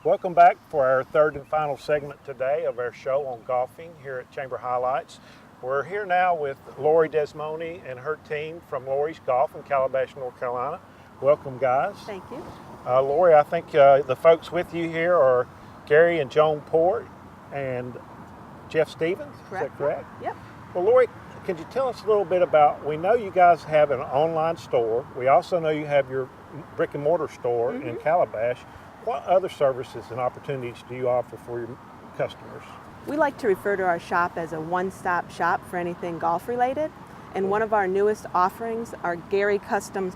Welcome back for our third and final segment today of our show on golfing here at Chamber Highlights. We're here now with Lori Desmoni and her team from Lori's Golf in Calabash, North Carolina. Welcome, guys. Thank you. Lori, I think the folks with you here are Gary and Joan Port and Jeff Stevens. Correct. Is that correct? Yep. Well, Lori, could you tell us a little bit about, we know you guys have an online store. We also know you have your brick and mortar store in Calabash. What other services and opportunities do you offer for your customers? We like to refer to our shop as a one-stop shop for anything golf related. And one of our newest offerings are Gary's Custom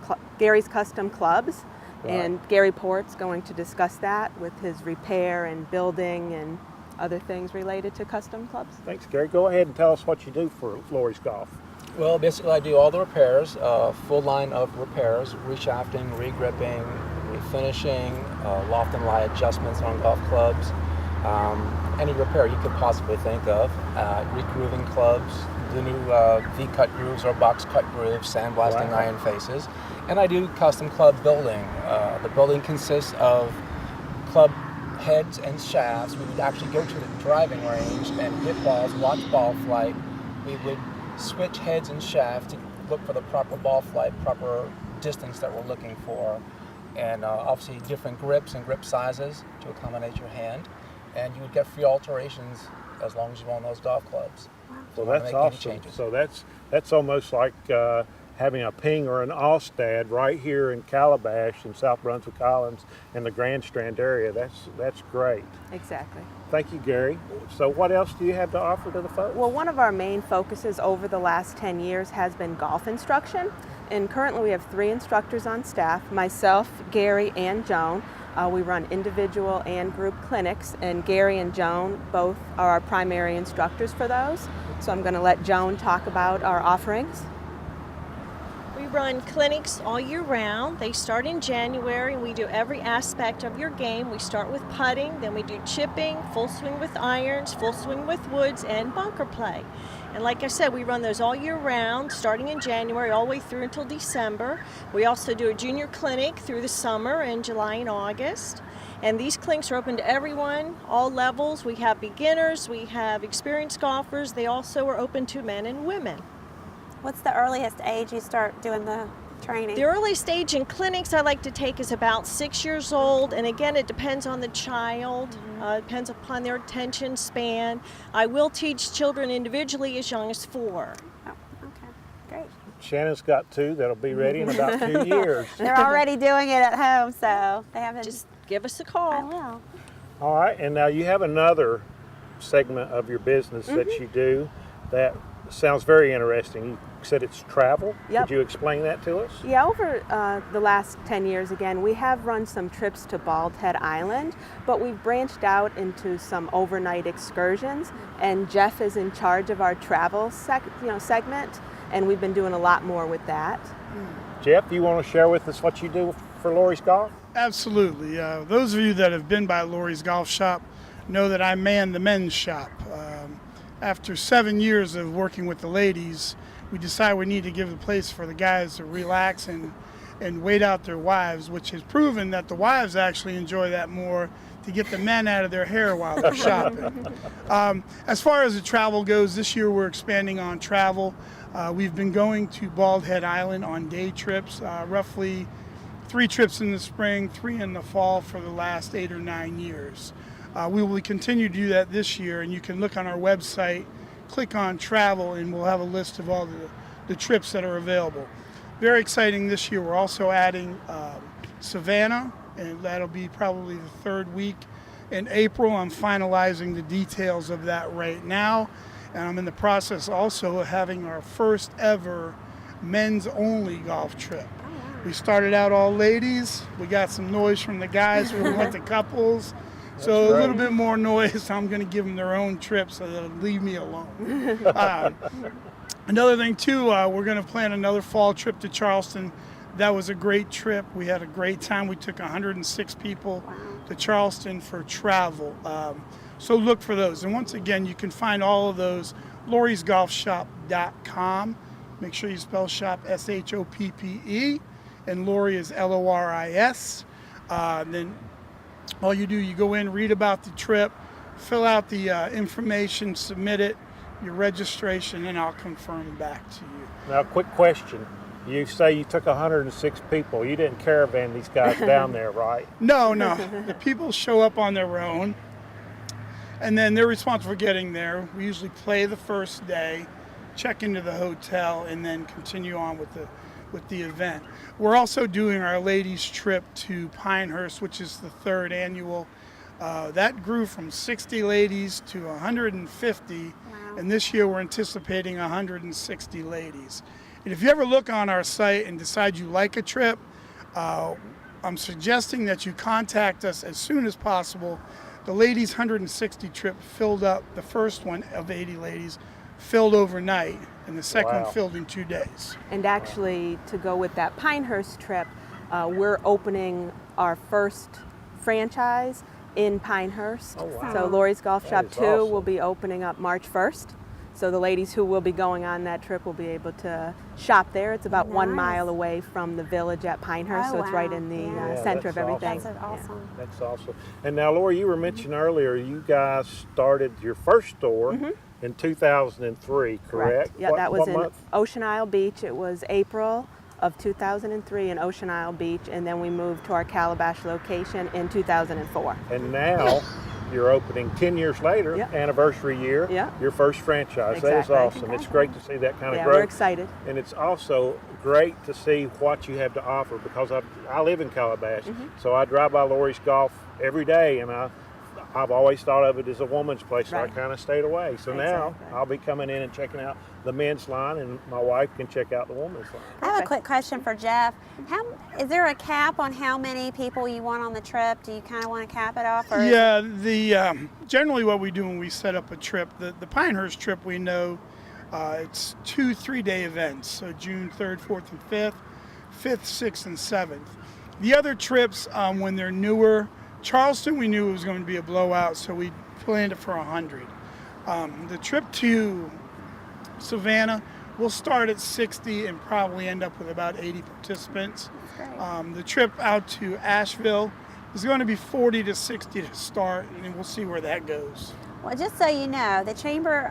Clubs. Right. And Gary Port's going to discuss that with his repair and building and other things related to custom clubs. Thanks, Gary. Go ahead and tell us what you do for Lori's Golf. Well, basically I do all the repairs, full line of repairs, reshafting, regripping, refinishing, loft and lie adjustments on golf clubs, any repair you could possibly think of, re-grooving clubs, the new V-cut grooves or box cut grooves, sandblasting iron faces, and I do custom club building. The building consists of club heads and shafts. We would actually go to the driving range and hit balls, watch ball flight. We would switch heads and shafts to look for the proper ball flight, proper distance that we're looking for, and obviously different grips and grip sizes to accommodate your hand, and you would get free alterations as long as you own those golf clubs. So that's awesome. So that's almost like having a Ping or an Allstad right here in Calabash in South Brunswick Islands in the Grand Strand area. That's great. Exactly. Thank you, Gary. So what else do you have to offer to the folks? Well, one of our main focuses over the last 10 years has been golf instruction. And currently we have 3 instructors on staff, myself, Gary, and Joan. We run individual and group clinics, and Gary and Joan both are our primary instructors for those. So I'm going to let Joan talk about our offerings. We run clinics all year round. They start in January. We do every aspect of your game. We start with putting, then we do chipping, full swing with irons, full swing with woods, and bunker play. And like I said, we run those all year round, starting in January all the way through until December. We also do a junior clinic through the summer in July and August. And these clinics are open to everyone, all levels. We have beginners, we have experienced golfers. They also are open to men and women. What's the earliest age you start doing the training? The earliest age in clinics I like to take is about 6 years old, and again it depends on the child, depends upon their attention span. I will teach children individually as young as 4. Oh, okay, great. Shannon's got 2 that'll be ready in about 2 years. They're already doing it at home, so they haven't. Just give us a call. I will. All right, and now you have another segment of your business that you do that sounds very interesting. You said it's travel. Yep. Could you explain that to us? Yeah, over the last 10 years, again, we have run some trips to Bald Head Island, but we've branched out into some overnight excursions, and Jeff is in charge of our travel segment, and we've been doing a lot more with that. Jeff, you want to share with us what you do for Lori's Golf? Absolutely. Those of you that have been by Lori's Golf Shop know that I man the men's shop. After 7 years of working with the ladies, we decided we need to give a place for the guys to relax and wait out their wives, which has proven that the wives actually enjoy that more, to get the men out of their hair while they're shopping. As far as the travel goes, this year we're expanding on travel. We've been going to Bald Head Island on day trips, roughly 3 trips in the spring, 3 in the fall for the last 8 or 9 years. We will continue to do that this year, and you can look on our website, click on travel, and we'll have a list of all the trips that are available. Very exciting this year. We're also adding Savannah, and that'll be probably the 3rd week in April. I'm finalizing the details of that right now, and I'm in the process also of having our first ever men's only golf trip. We started out all ladies. We got some noise from the guys when we went to couples. So a little bit more noise. I'm going to give them their own trip so they'll leave me alone. Another thing too, we're going to plan another fall trip to Charleston. That was a great trip. We had a great time. We took 106 people to Charleston for travel. So look for those. And once again, you can find all of those lorisgolfshop.com. Make sure you spell shop S-H-O-P-P-E, and Lori is L-O-R-I-S. Then All you do, you go in, read about the trip, fill out the information, submit it, your registration, and I'll confirm back to you. Now, quick question. You say you took 106 people. You didn't caravan these guys down there, right? No, the people show up on their own, and then they're responsible for getting there. We usually play the first day, check into the hotel, and then continue on with the event. We're also doing our ladies trip to Pinehurst, which is the 3rd annual. That grew from 60 ladies to 150, Wow. and this year we're anticipating 160 ladies. And if you ever look on our site and decide you like a trip, I'm suggesting that you contact us as soon as possible. The ladies 160 trip filled up, the first one of 80 ladies filled overnight, and the second Wow. one filled in 2 days. And actually, to go with that Pinehurst trip, we're opening our first franchise in Pinehurst. Oh, wow. So Lori's Golf That Shop is 2 awesome. will be opening up March 1st. So the ladies who will be going on that trip will be able to shop there. It's about 1 Nice. mile away from the village at Pinehurst, Oh, so it's right wow. in the Yeah. Yeah, center of that's everything. That's awesome. That's awesome. And now, Lori, you were mentioning earlier you guys started your first store in 2003, correct? Yeah, What- that was what in month? Ocean Isle Beach. It was April of 2003 in Ocean Isle Beach, and then we moved to our Calabash location in 2004. And now you're opening 10 years later, Yep. anniversary year, Yep. your first franchise. That is Exactly. awesome. It's great to see that kind of Yeah, growth. we're excited. And it's also great to see what you have to offer because I live in Calabash, so I drive by Lori's Golf every day, and I've always thought of it as a woman's place, so I Right. kind of stayed away. So now Exactly. I'll be coming in and checking out the men's line, and my wife can check out the women's line. I have Okay. a quick question for Jeff. Is there a cap on how many people you want on the trip? Do you kind of want to cap it off? Or Yeah, generally what we do when we set up a trip, the Pinehurst trip, we know it's 2 3-day events, so June 3rd, 4th, and 5th, 5th, 6th, and 7th. The other trips, when they're newer, Charleston we knew it was going to be a blowout, so we planned it for 100. The trip to Savannah, we'll start at 60 and probably end up with about 80 participants. Great. The trip out to Asheville is going to be 40 to 60 to start, and then we'll see where that goes. Well, just so you know, the chamber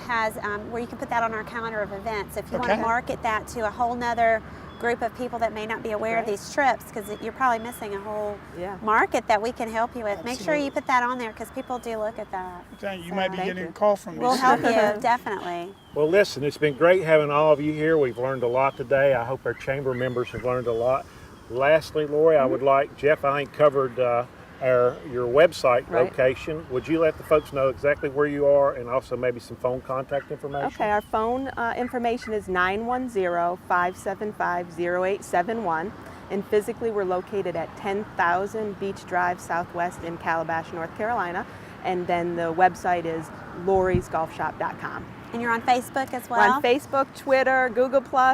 has where you can put that on our calendar of events. If you want Okay. to market that to a whole nother group of people that may not be aware of Right. these trips, because you're probably missing a whole Yeah. market that we can help you with. Make sure you Absolutely. put that on there because people do look at that. Okay, you So- might be Thank getting you. a call from me. We'll soon. help you, definitely. Well, listen, it's been great having all of you here. We've learned a lot today. I hope our chamber members have learned a lot. Lastly, Lori, I would like, Jeff, I think covered your website Right. location. Would you let the folks know exactly where you are and also maybe some phone contact information? Okay, our phone information is 910-575-0871, and physically we're located at 10,000 Beach Drive Southwest in Calabash, North Carolina, and then the website is loriesgolfshop.com. And you're on Facebook as well? We're on Facebook, Twitter, Google+, Great.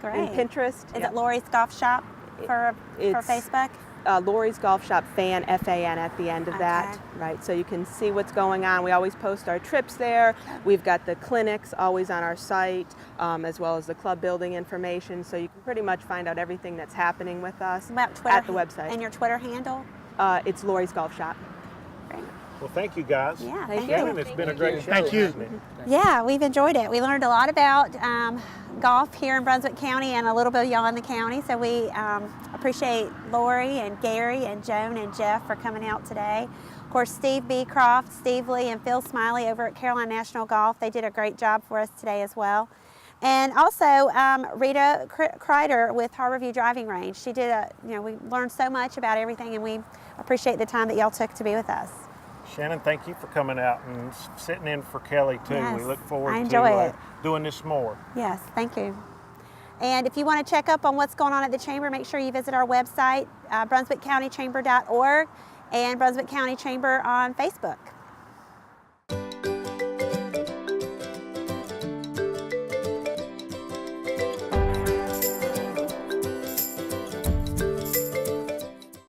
and Pinterest. Is it Lori's Golf Shop for It's- Facebook? Lori's Golf Shop Fan, F-A-N at the end of that, Okay. right? So you can see what's going on. We always post our trips there. We've got the clinics always on our site, as well as the club building information. So you can pretty much find out everything that's happening with us About Twitter at the website. And your Twitter handle? It's Lori's Golf Shop. Great. Well, thank you guys. Yeah, Thank thank you. Shannon, it's been a great show. Thank you. hasn't it? Yeah, we've enjoyed it. We learned a lot about golf here in Brunswick County and a little bit beyond the county. So we appreciate Lori and Gary and Joan and Jeff for coming out today. Of course, Steve Beecroft, Steve Lee, and Phil Smiley over at Carolina National Golf. They did a great job for us today as well. And also Rita Kreider with Harborview Driving Range. She did we learned so much about everything, and we appreciate the time that y'all took to be with us. Shannon, thank you for coming out and sitting in for Kelly, too. Yes, We look forward I to enjoy it. doing this more. Yes, thank you. And if you want to check up on what's going on at the Chamber, make sure you visit our website, brunswickcountychamber.org, and Brunswick County Chamber on Facebook.